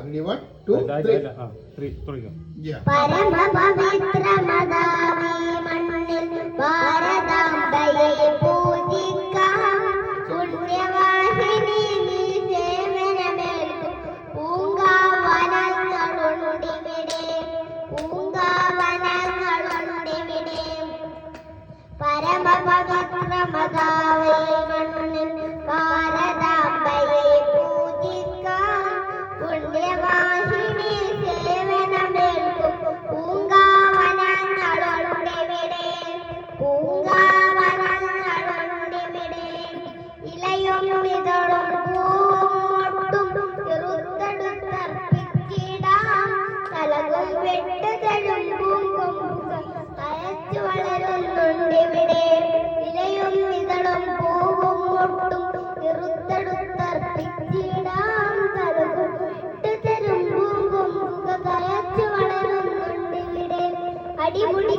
1, 2, 3. പരമ പവിത്രമതാമീ മണ്ണിൽ ഭാരതാംബയെ പൂജിക്കാം. പുണ്യവാഹിനി നീ സേവനമേൽക്കും പൂങ്കാവനങ്ങളുണ്ടിവിടെ, പൂങ്കാവനങ്ങളുണ്ടിവിടെ. പരമ പവിത്രമതാമീ മണ്ണിൽ ഭാരതാംബയെ പൂജിക്കാം. പുണ്യവാഹിനി സേവനമേൽക്കും പൂങ്കാവനങ്ങളുണ്ടിവിടെ, പൂങ്കാവനങ്ങളുണ്ടിവിടെ. ഇലയും ഇതളും പൂമൊട്ടും ചെറുത്തെടുത്തർപ്പിച്ചിടാം. തലകും വെട്ടുതഴുമ്പും കൊമ്പുകൾ തഴച്ചു വളരുന്നുണ്ടിവിടെ. ഇലയും ഇതളും പൂവും മൊട്ടും ചെറുത്തെടുത്തർപ്പിച്ചിടാം. തലകും വെട്ടുതഴുമ്പും കൊമ്പുകൾ തഴച്ചു വളരുന്നുണ്ടിവിടെ. അടിമുടി